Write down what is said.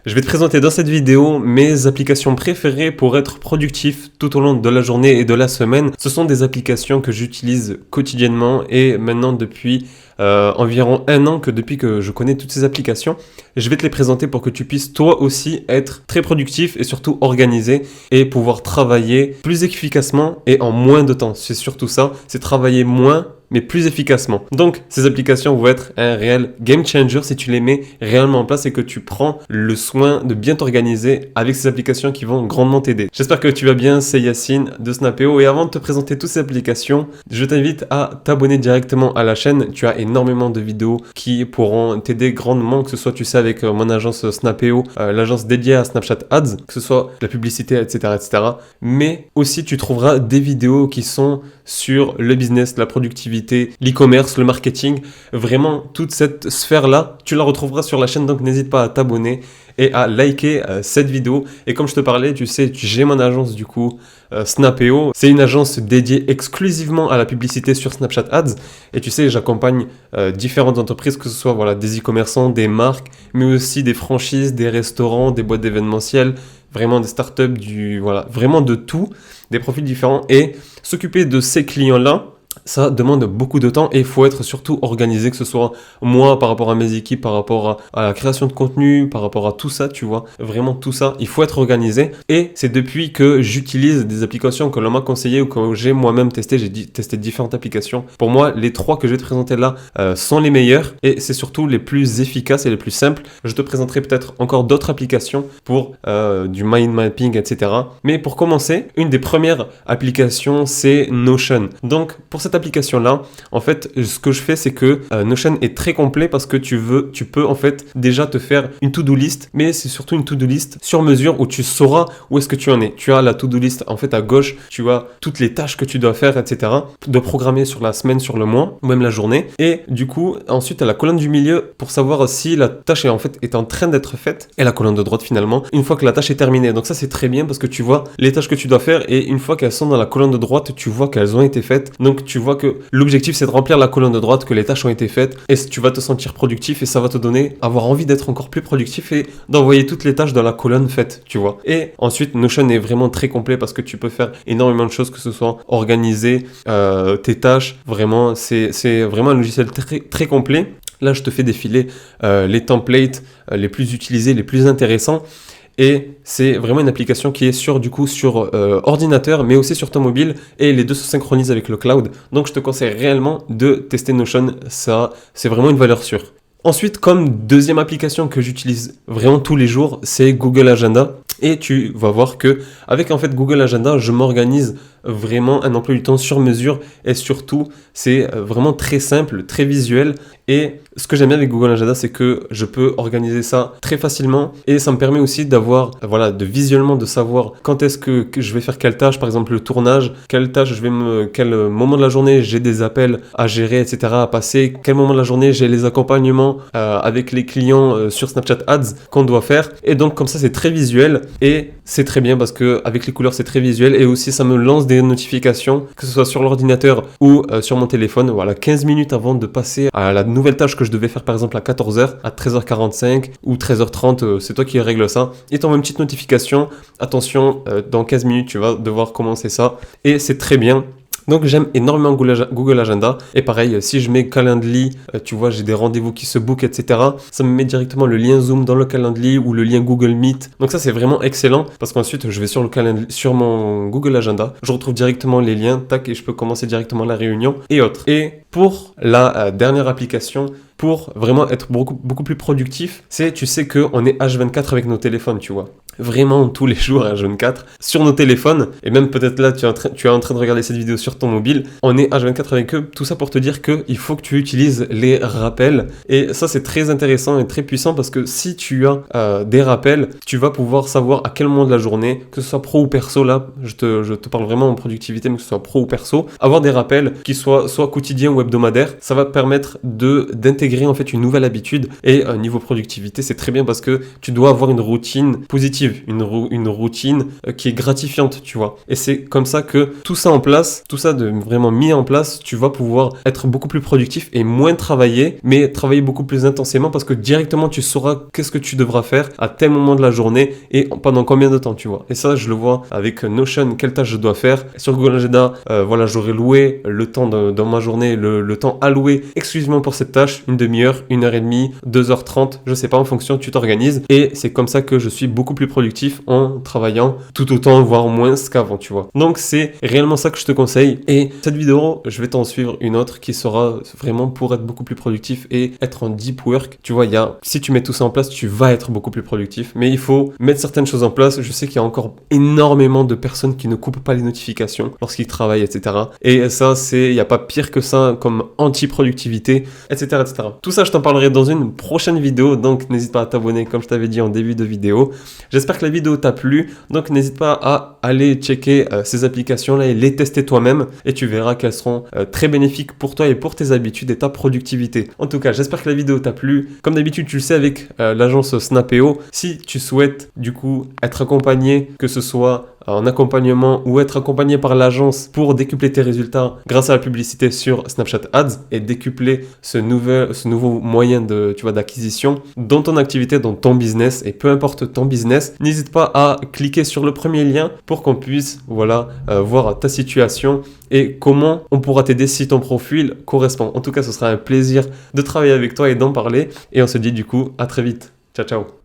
Je vais te présenter dans cette vidéo mes applications préférées pour être productif tout au long de la journée et de la semaine. Ce sont des applications que j'utilise quotidiennement et maintenant depuis environ 1 an depuis que je connais toutes ces applications. Je vais te les présenter pour que tu puisses toi aussi être très productif et surtout organisé et pouvoir travailler plus efficacement et en moins de temps. C'est surtout ça, c'est travailler moins mais plus efficacement. Donc, ces applications vont être un réel game changer si tu les mets réellement en place et que tu prends le soin de bien t'organiser avec ces applications qui vont grandement t'aider. J'espère que tu vas bien, c'est Yacine de Snapeo et avant de te présenter toutes ces applications, je t'invite à t'abonner directement à la chaîne. Tu as énormément de vidéos qui pourront t'aider grandement, que ce soit, tu sais, avec mon agence Snapeo, l'agence dédiée à Snapchat Ads, que ce soit la publicité, etc., etc. Mais aussi, tu trouveras des vidéos qui sont sur le business, la productivité, l'e-commerce, le marketing. Vraiment, toute cette sphère-là, tu la retrouveras sur la chaîne. Donc, n'hésite pas à t'abonner et à liker cette vidéo. Et comme je te parlais, tu sais, j'ai mon agence du coup, Snapeo. C'est une agence dédiée exclusivement à la publicité sur Snapchat Ads. Et tu sais, j'accompagne différentes entreprises, que ce soit voilà, des e-commerçants, des marques, mais aussi des franchises, des restaurants, des boîtes d'événementiel, vraiment des startups, voilà, vraiment de tout, des profils différents. Et s'occuper de ces clients-là, ça demande beaucoup de temps et il faut être surtout organisé, que ce soit moi par rapport à mes équipes, par rapport à la création de contenu, par rapport à tout ça, tu vois, vraiment tout ça, il faut être organisé. Et c'est depuis que j'utilise des applications que l'on m'a conseillé ou que j'ai moi-même testé, j'ai testé différentes applications. Pour moi, les 3 que je vais te présenter là sont les meilleures et c'est surtout les plus efficaces et les plus simples. Je te présenterai peut-être encore d'autres applications pour du mind mapping, etc. Mais pour commencer, une des premières applications, c'est Notion. Donc, pour cette application-là, en fait, ce que je fais, c'est que Notion est très complet parce que tu peux en fait déjà te faire une to-do list, mais c'est surtout une to-do list sur mesure où tu sauras où est-ce que tu en es. Tu as la to-do list en fait à gauche, tu as toutes les tâches que tu dois faire, etc. de programmer sur la semaine, sur le mois, ou même la journée. Et du coup, ensuite, tu as la colonne du milieu pour savoir si la tâche est en train d'être faite, et la colonne de droite finalement, une fois que la tâche est terminée. Donc ça, c'est très bien parce que tu vois les tâches que tu dois faire et une fois qu'elles sont dans la colonne de droite, tu vois qu'elles ont été faites. Donc tu vois que l'objectif c'est de remplir la colonne de droite, que les tâches ont été faites et tu vas te sentir productif et ça va te donner avoir envie d'être encore plus productif et d'envoyer toutes les tâches dans la colonne faite, tu vois. Et ensuite Notion est vraiment très complet parce que tu peux faire énormément de choses, que ce soit organiser tes tâches, vraiment c'est vraiment un logiciel très, très complet. Là je te fais défiler les templates les plus utilisés, les plus intéressants. Et c'est vraiment une application qui est sur ordinateur, mais aussi sur ton mobile, et les deux se synchronisent avec le cloud. Donc je te conseille réellement de tester Notion, ça c'est vraiment une valeur sûre. Ensuite, comme deuxième application que j'utilise vraiment tous les jours, c'est Google Agenda. Et tu vas voir que avec en fait Google Agenda, je m'organise vraiment un emploi du temps sur mesure et surtout c'est vraiment très simple, très visuel. Et ce que j'aime bien avec Google Agenda, c'est que je peux organiser ça très facilement et ça me permet aussi d'avoir, de visuellement de savoir quand est-ce que je vais faire quelle tâche, par exemple le tournage, quelle tâche quel moment de la journée j'ai des appels à gérer, etc. à passer, quel moment de la journée j'ai les accompagnements avec les clients sur Snapchat Ads qu'on doit faire. Et donc comme ça c'est très visuel et c'est très bien parce que avec les couleurs c'est très visuel et aussi ça me lance des notifications, que ce soit sur l'ordinateur ou sur mon téléphone, 15 minutes avant de passer à la nouvelle tâche que je devais faire par exemple à 14h, à 13h45 ou 13h30, c'est toi qui règles ça. Et t'envoies une petite notification, attention, dans 15 minutes tu vas devoir commencer ça et c'est très bien. Donc j'aime énormément Google Agenda et pareil si je mets Calendly, tu vois j'ai des rendez-vous qui se bookent, etc. ça me met directement le lien Zoom dans le Calendly ou le lien Google Meet. Donc ça c'est vraiment excellent parce qu'ensuite je vais sur mon Google Agenda, je retrouve directement les liens, tac, et je peux commencer directement la réunion et autres. Et pour la dernière application, pour vraiment être beaucoup plus productif, c'est tu sais qu'on est H24 avec nos téléphones, tu vois. Vraiment tous les jours H24 sur nos téléphones et même peut-être là tu es en train de regarder cette vidéo sur ton mobile, on est H24 avec eux, tout ça pour te dire qu'il faut que tu utilises les rappels et ça c'est très intéressant et très puissant parce que si tu as des rappels, tu vas pouvoir savoir à quel moment de la journée, que ce soit pro ou perso, là je te parle vraiment en productivité mais que ce soit pro ou perso, avoir des rappels qui soient soit quotidiens ou hebdomadaires, ça va te permettre d'intégrer intégrer en fait une nouvelle habitude. Et niveau productivité, c'est très bien parce que tu dois avoir une routine positive, une routine qui est gratifiante, tu vois. Et c'est comme ça que tout ça en place, tout ça de vraiment mis en place, tu vas pouvoir être beaucoup plus productif et moins travailler, mais travailler beaucoup plus intensément parce que directement tu sauras qu'est-ce que tu devras faire à tel moment de la journée et pendant combien de temps, tu vois. Et ça, je le vois avec Notion, quelle tâche je dois faire. Sur Google Agenda, voilà, j'aurai loué le temps dans ma journée, le temps alloué exclusivement pour cette tâche, une demi-heure, 1h30, 2h30, je sais pas, en fonction, tu t'organises. Et c'est comme ça que je suis beaucoup plus productif en travaillant tout autant, voire moins qu'avant, tu vois. Donc c'est réellement ça que je te conseille. Et cette vidéo, je vais t'en suivre une autre qui sera vraiment pour être beaucoup plus productif et être en deep work. Tu vois, si tu mets tout ça en place, tu vas être beaucoup plus productif. Mais il faut mettre certaines choses en place. Je sais qu'il y a encore énormément de personnes qui ne coupent pas les notifications lorsqu'ils travaillent, etc. Et ça, il n'y a pas pire que ça comme anti-productivité, etc., etc. Tout ça, je t'en parlerai dans une prochaine vidéo. Donc, n'hésite pas à t'abonner, comme je t'avais dit en début de vidéo. J'espère que la vidéo t'a plu. Donc, n'hésite pas à aller checker ces applications-là et les tester toi-même. Et tu verras qu'elles seront très bénéfiques pour toi et pour tes habitudes et ta productivité. En tout cas, j'espère que la vidéo t'a plu. Comme d'habitude, tu le sais avec l'agence Snapeo, si tu souhaites du coup être accompagné, que ce soit en accompagnement ou être accompagné par l'agence pour décupler tes résultats grâce à la publicité sur Snapchat Ads et décupler ce nouveau moyen d'acquisition dans ton activité, dans ton business et peu importe ton business, n'hésite pas à cliquer sur le premier lien pour qu'on puisse voir ta situation et comment on pourra t'aider si ton profil correspond. En tout cas, ce sera un plaisir de travailler avec toi et d'en parler et on se dit du coup à très vite. Ciao, ciao.